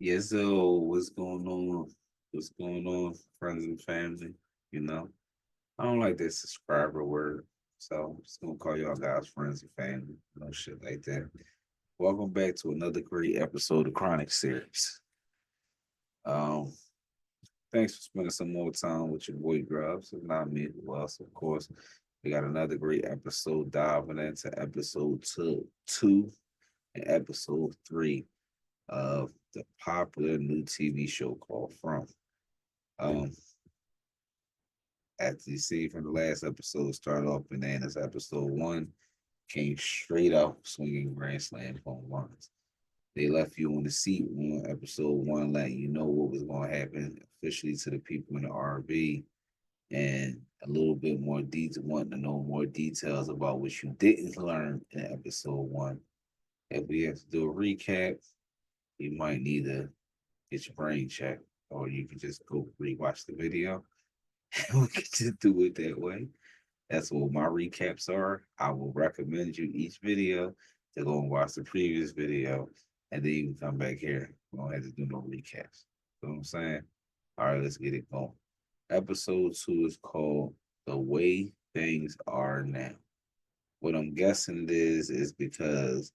Yes, so what's going on? What's going on, friends and family? You know, I don't like that subscriber word, so I'm just gonna call y'all guys friends and family. No shit like that. Welcome back to another great episode of Chronic Series. Um, Thanks for spending some more time with your boy Grubs. If not me, who else? Of course, we got another great episode diving into episode two and episode three of the popular new TV show called From. Um, as you see from the last episode, started off bananas. Episode one came straight out swinging grand slam home runs. They left you on the seat on episode one, letting you know what was going to happen officially to the people in the RV, and a little bit more detail, wanting to know more details about what you didn't learn in episode one. If we have to do a recap, you might need to get your brain checked, or you can just go rewatch the video. We can just do it that way. That's what my recaps are. I will recommend you each video to go and watch the previous video, and then you can come back here. We don't have to do no recaps. You know what I'm saying? All right, let's get it going. Episode two is called The Way Things Are Now. What I'm guessing it is because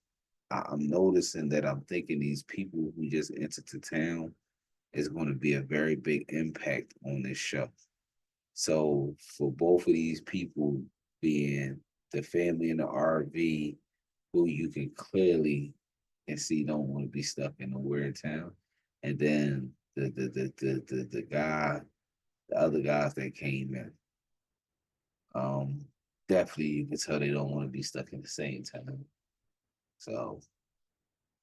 I'm noticing that I'm thinking these people who just entered the town is going to be a very big impact on this show. So for both of these people being the family in the RV, who you can clearly and see don't want to be stuck in a weird town, and then the guy, the other guys that came in, um, definitely you can tell they don't want to be stuck in the same town. So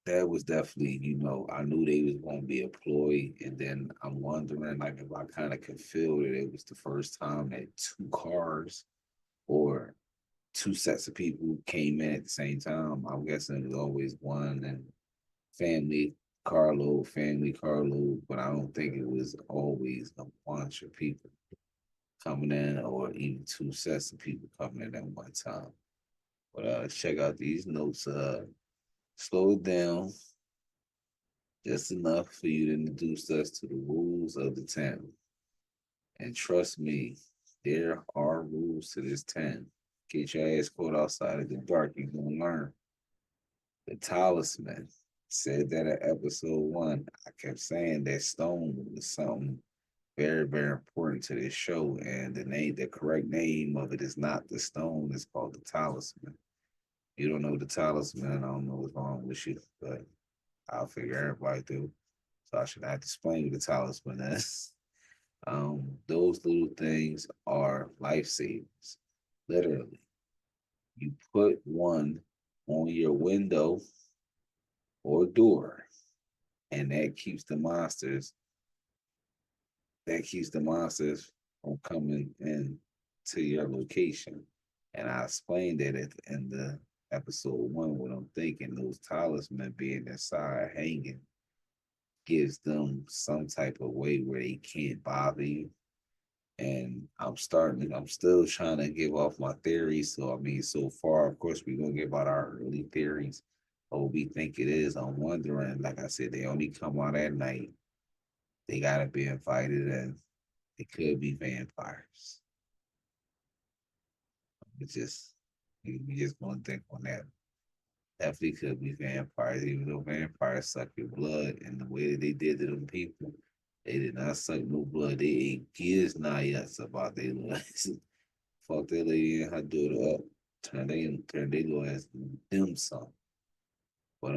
that was definitely, I knew they was going to be a ploy, and then I'm wondering, like, if I kind of could feel that it was the first time that two cars or two sets of people came in at the same time. I'm guessing it was always one and family family carload, but I don't think it was always a bunch of people coming in or even two sets of people coming in at one time. But check out these notes. Slow it down just enough for you to introduce us to the rules of the town. And trust me, there are rules to this town. Get your ass caught outside of the dark, you're gonna learn. The talisman said that in episode one. I kept saying that stone was something very, very important to this show. And the correct name of it is not the stone, it's called the talisman. You don't know the talisman, I don't know what's wrong with you, but I'll figure everybody do. So I should have to explain what the talisman is. Those little things are life savers. Literally. You put one on your window or door, and that keeps the monsters from coming in to your location. And I explained that at the end of episode one, what I'm thinking, those talisman being inside hanging gives them some type of way where they can't bother you. And I'm still trying to give off my theories. So I mean, so far, of course, we're gonna give out our early theories of what we think it is. I'm wondering, like I said, they only come out at night. They gotta be invited and it could be vampires. It's just we just gonna think on that. Definitely could be vampires, even though vampires suck your blood and the way that they did to them people, they did not suck no blood. They ate giz nuts about their lives. Fuck that lady and her daughter up. Turn they little ass dim sum. But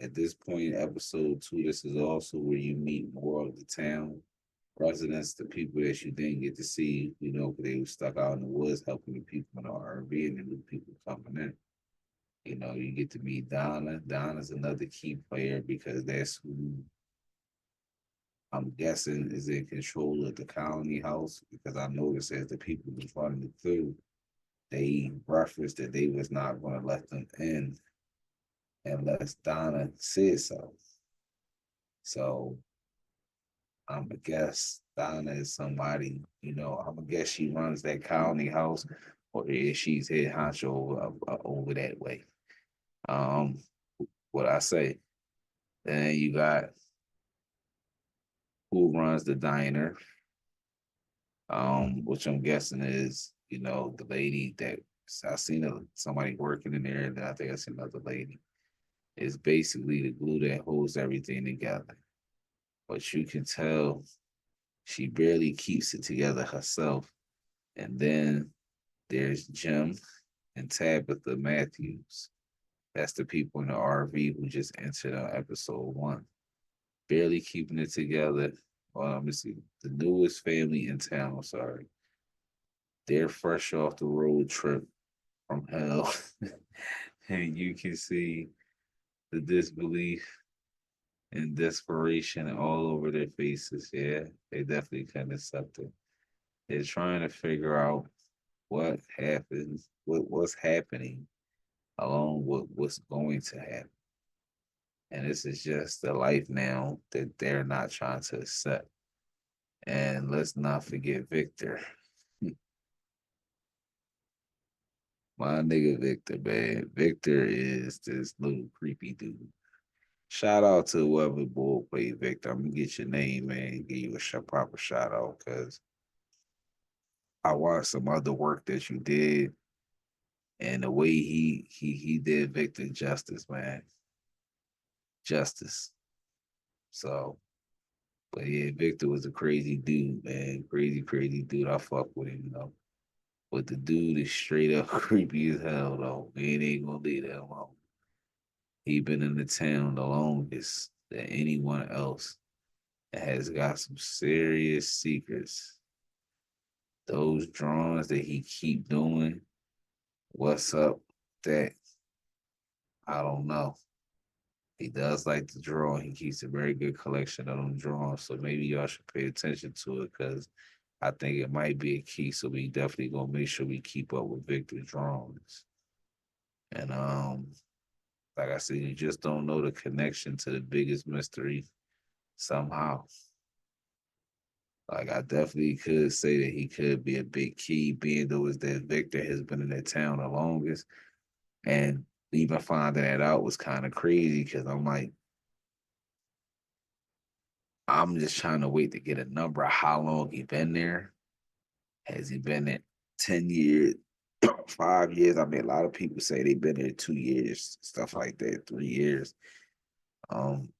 at this point, episode two, this is also where you meet more of the town residents, the people that you didn't get to see, because they were stuck out in the woods helping the people in the RV and the new people coming in. You get to meet Donna. Donna's another key player because that's who I'm guessing is in control of the colony house. Because I noticed as the people was running it through, they referenced that they was not going to let them in unless Donna said so. So I'm gonna guess Donna is somebody, I'm gonna guess she runs that colony house, or if she's head honcho over that way. Um, what I say. Then you got who runs the diner, which I'm guessing is, the lady that I seen somebody working in there, and then I think I seen another lady. Is basically the glue that holds everything together. But you can tell she barely keeps it together herself. And then there's Jim and Tabitha Matthews. That's the people in the RV who just entered on episode one. Barely keeping it together. Well, let me see. The newest family in town, I'm sorry. They're fresh off the road trip from hell. And you can see the disbelief and desperation all over their faces. Yeah, they definitely couldn't accept it. They're trying to figure out what happens, what's happening, along with what's going to happen. And this is just the life now that they're not trying to accept. And let's not forget Victor. My nigga Victor, man. Victor is this little creepy dude. Shout out to whoever boy played Victor. I'm gonna get your name, man. Give you a proper shout out because I watched some other work that you did, and the way he did Victor justice, man, justice. So, but yeah, Victor was a crazy dude, man, crazy dude. I fuck with him, But the dude is straight up creepy as hell, though. We ain't gonna leave that alone. He been in the town the longest than anyone else and has got some serious secrets. Those drawings that he keep doing, what's up? That I don't know. He does like to draw. He keeps a very good collection of them drawings. So maybe y'all should pay attention to it because I think it might be a key. So we definitely gonna make sure we keep up with Victor's drawings. And like I said, you just don't know the connection to the biggest mystery somehow. Like I definitely could say that he could be a big key, being though is that Victor has been in that town the longest. And even finding that out was kind of crazy because I'm like, I'm just trying to wait to get a number of how long he been there. Has he been there 10 years, 5 years? I mean, a lot of people say they've been there 2 years, stuff like that, 3 years. Um,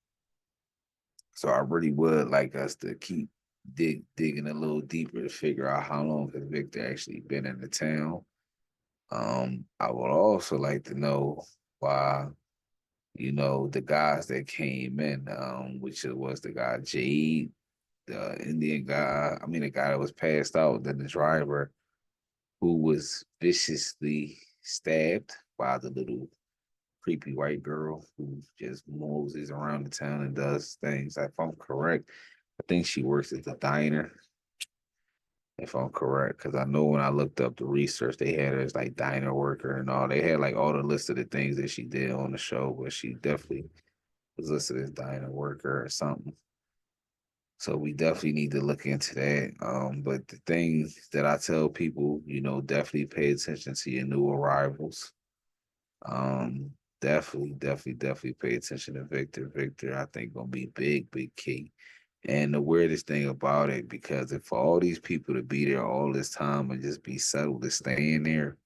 so I really would like us to keep digging a little deeper to figure out how long has Victor actually been in the town. I would also like to know why, the guys that came in, which was the guy Jade, the Indian guy, I mean the guy that was passed out, then the driver who was viciously stabbed by the little creepy white girl who just moses around the town and does things. If I'm correct, I think she works at the diner. If I'm correct, because I know when I looked up the research, they had her as like diner worker and all. They had like all the list of the things that she did on the show, but she definitely was listed as diner worker or something. So we definitely need to look into that. But the thing that I tell people, definitely pay attention to your new arrivals. Um, definitely pay attention to Victor. Victor, I think gonna be big key. And the weirdest thing about it, because if for all these people to be there all this time and just be settled to staying there,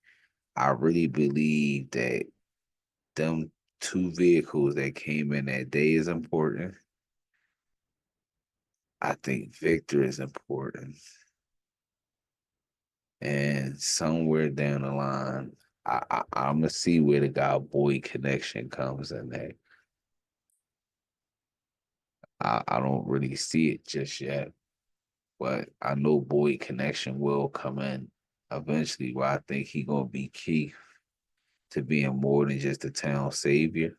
I really believe that them two vehicles that came in that day is important. I think Victor is important. And somewhere down the line, I'm gonna see where the guy boy connection comes in there. I don't really see it just yet, but I know boy connection will come in eventually. Where I think he gonna be key to being more than just a town savior.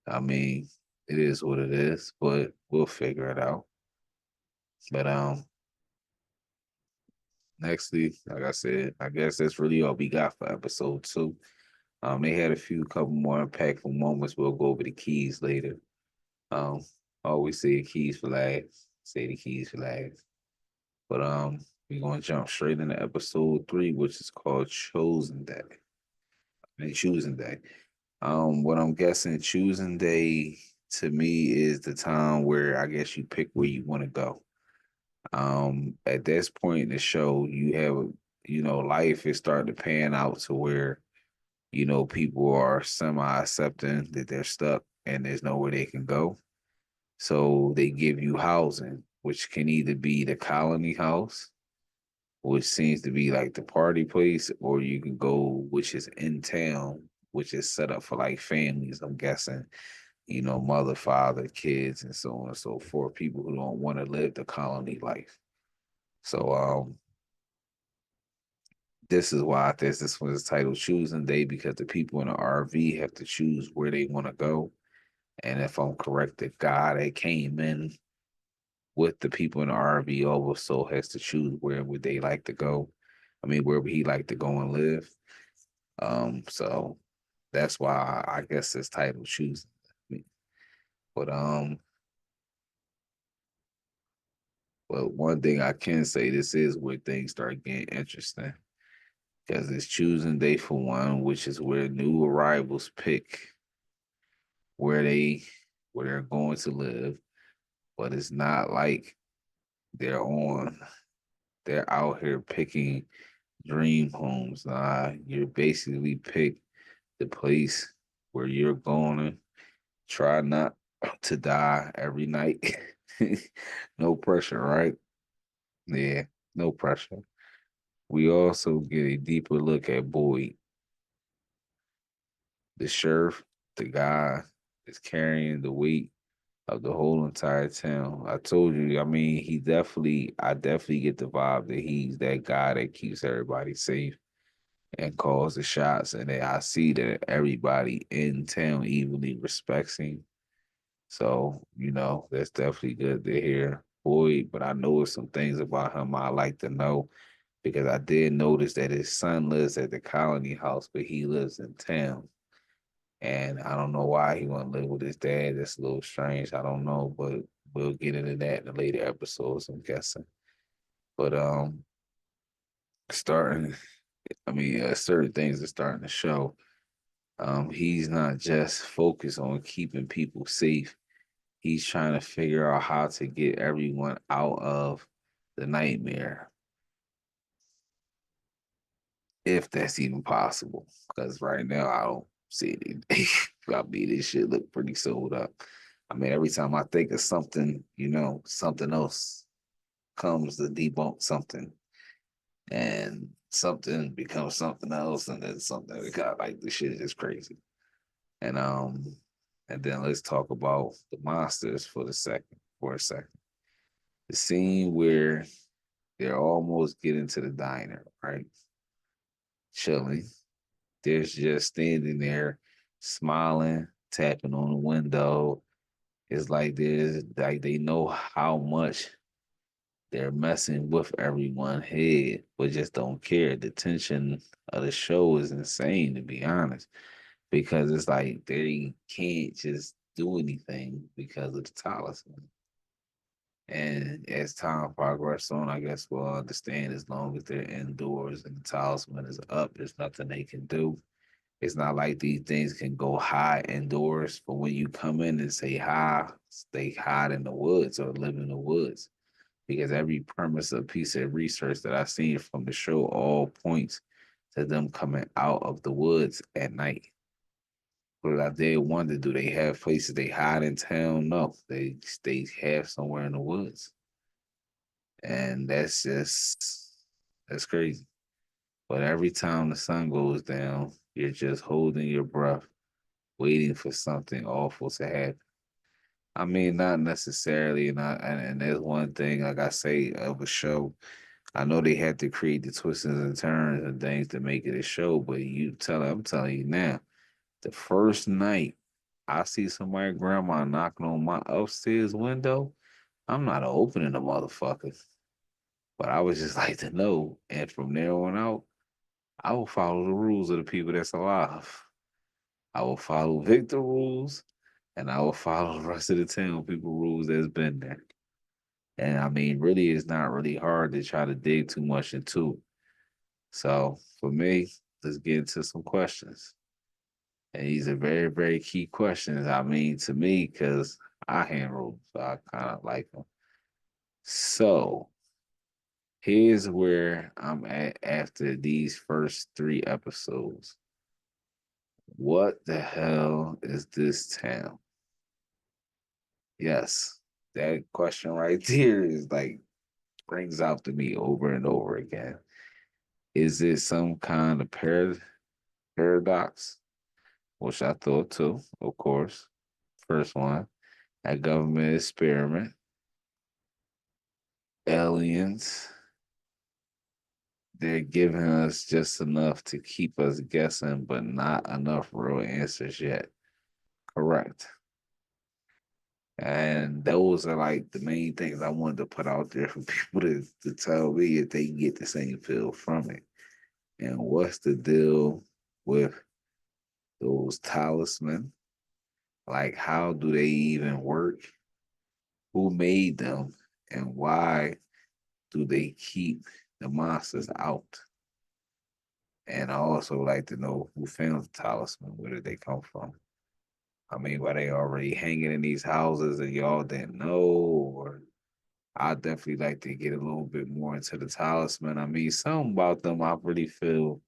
I mean, it is what it is, but we'll figure it out. But nextly, like I said, I guess that's really all we got for episode two. They had a few couple more impactful moments. We'll go over the keys later. Um, always say keys for last. Say the keys for last. But we're gonna jump straight into episode three, which is called Chosen Day. And Choosing Day. What I'm guessing, Choosing Day. to me is the time where I guess you pick where you want to go. At this point in the show, you have, life is starting to pan out to where, people are semi accepting that they're stuck and there's nowhere they can go. So they give you housing, which can either be the colony house, which seems to be like the party place, or you can go, which is in town, which is set up for like families, I'm guessing, mother, father, kids, and so on and so forth, people who don't want to live the colony life. So this is why this one is titled Choosing Day, because the people in the RV have to choose where they want to go. And if I'm correct, the guy that came in with the people in the RV also has to choose where would they like to go. I mean, where would he like to go and live? So that's why I guess it's titled Choosing. But but one thing I can say, this is where things start getting interesting because it's choosing day for one, which is where new arrivals pick where they where they're going to live, but it's not like they're on they're out here picking dream homes. Nah, you basically pick the place where you're going to try not to die every night. No pressure, right? Yeah, no pressure. We also get a deeper look at Boyd, the sheriff, the guy that's carrying the weight of the whole entire town. I told you, I mean, I definitely get the vibe that he's that guy that keeps everybody safe and calls the shots. And then I see that everybody in town evenly respects him. So, that's definitely good to hear. Boyd, but I know some things about him I like to know because I did notice that his son lives at the colony house, but he lives in town. And I don't know why he want to live with his dad. That's a little strange. I don't know, but we'll get into that in the later episodes, I'm guessing. But starting, I mean, certain things are starting to show. He's not just focused on keeping people safe. He's trying to figure out how to get everyone out of the nightmare, if that's even possible. Because right now I don't see anything. I mean, this shit look pretty sold up. I mean, every time I think of something, something else comes to debunk something, and something becomes something else, and then something becomes like this shit is just crazy. And and then let's talk about the monsters for a second. The scene where they're almost getting to the diner, right? Chilling. There's just standing there, smiling, tapping on the window. It's like they know how much they're messing with everyone's head, but just don't care. The tension of the show is insane, to be honest, because it's like they can't just do anything because of the talisman. And as time progresses on, I guess we'll understand as long as they're indoors and the talisman is up, there's nothing they can do. It's not like these things can go high indoors, but when you come in and say hi, they hide in the woods or live in the woods. Because every premise of piece of research that I've seen from the show all points to them coming out of the woods at night. But I did wonder, do they have places they hide in town? No, they have somewhere in the woods. And that's crazy. But every time the sun goes down, you're just holding your breath, waiting for something awful to happen. I mean, not necessarily, and there's one thing, like I say, of a show. I know they had to create the twists and turns and things to make it a show, but I'm telling you now, the first night I see somebody grandma knocking on my upstairs window, I'm not opening the motherfuckers. But I would just like to know. And from there on out, I will follow the rules of the people that's alive. I will follow Victor rules and I will follow the rest of the town people rules that's been there. And I mean, really, it's not really hard to try to dig too much into it. So for me, let's get into some questions. And these are very, very key questions. I mean, to me, because I hand wrote, so I kind of like them. So here's where I'm at after these first three episodes. What the hell is this town? Yes, that question right there is like brings out to me over and over again. Is it some kind of paradox? Which I thought too, of course. First one, a government experiment, aliens. They're giving us just enough to keep us guessing, but not enough real answers yet. Correct. And those are like the main things I wanted to put out there for people to tell me if they can get the same feel from it. And what's the deal with those talismans? Like, how do they even work? Who made them? And why do they keep the monsters out? And I also like to know who found the talisman. Where did they come from? I mean, were they already hanging in these houses and y'all didn't know? Or I definitely like to get a little bit more into the talisman. I mean, something about them I really feel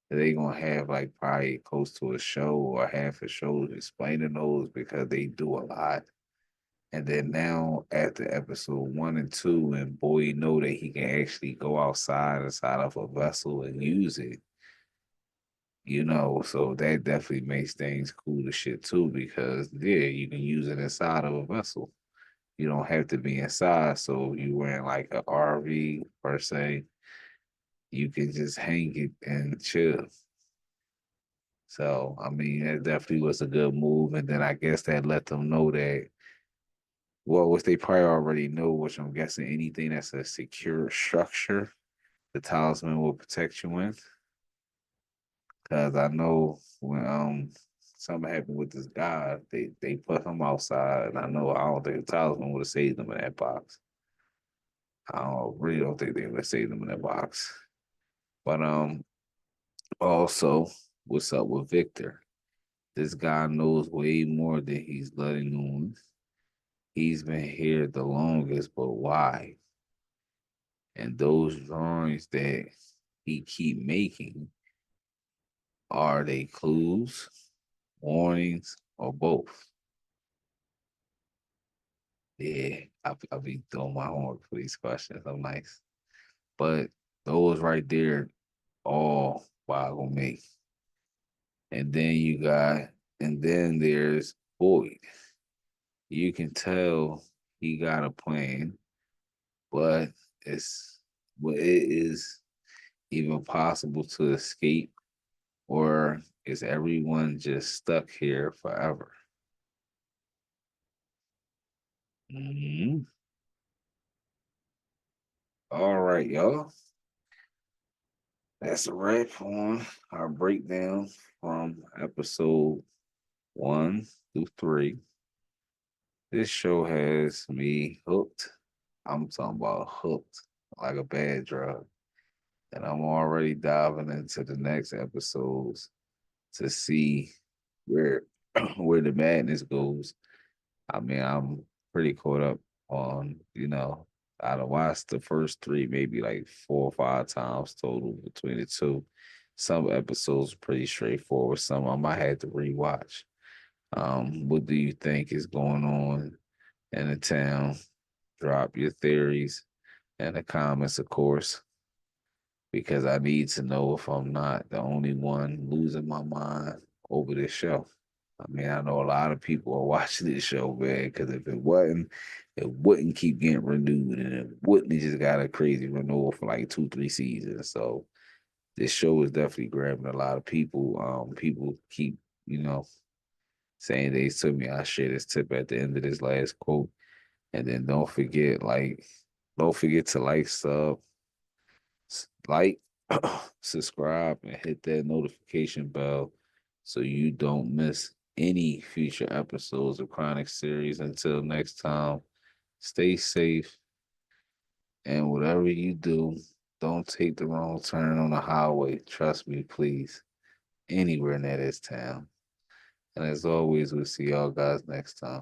that they gonna have like probably close to a show or half a show explaining those because they do a lot. And then now after episode one and two, and boy know that he can actually go outside inside of a vessel and use it, so that definitely makes things cool to shit too, because yeah, you can use it inside of a vessel. You don't have to be inside. So you wearing like a RV per se, you can just hang it and chill. So I mean, that definitely was a good move. And then I guess that let them know that, well, which they probably already know, which I'm guessing anything that's a secure structure, the talisman will protect you in. Cause I know when something happened with this guy, they put him outside, and I don't think the talisman would have saved him in that box. Really don't think they would have saved him in that box. But also, what's up with Victor? This guy knows way more than he's letting on. He's been here the longest, but why? And those drawings that he keep making, are they clues, warnings, or both? Yeah, I'll be doing my homework for these questions. I'm nice. But those right there, all boggle me. And then and then there's Boyd. You can tell he got a plan, but it is even possible to escape, or is everyone just stuck here forever? Mhm. All right, y'all. That's a wrap on our breakdown from episode 1 through 3. This show has me hooked. I'm talking about hooked like a bad drug. And I'm already diving into the next episodes to see where where the madness goes. I mean, I'm pretty caught up on, I'd have watched the first three maybe like 4 or 5 times total between the two. Some episodes pretty straightforward. Some I might have to rewatch. What do you think is going on in the town? Drop your theories in the comments, of course, because I need to know if I'm not the only one losing my mind over this show. I mean, I know a lot of people are watching this show, man, because if it wasn't, it wouldn't keep getting renewed, and it wouldn't have just got a crazy renewal for like 2, 3 seasons. So this show is definitely grabbing a lot of people. People keep, you know, saying they to me. I share this tip at the end of this last quote, and then don't forget to like, subscribe, and hit that notification bell so you don't miss any future episodes of Chronic Series. Until next time, stay safe, and whatever you do, don't take the wrong turn on the highway. Trust me, please. Anywhere in that is town. And as always, we'll see y'all guys next time.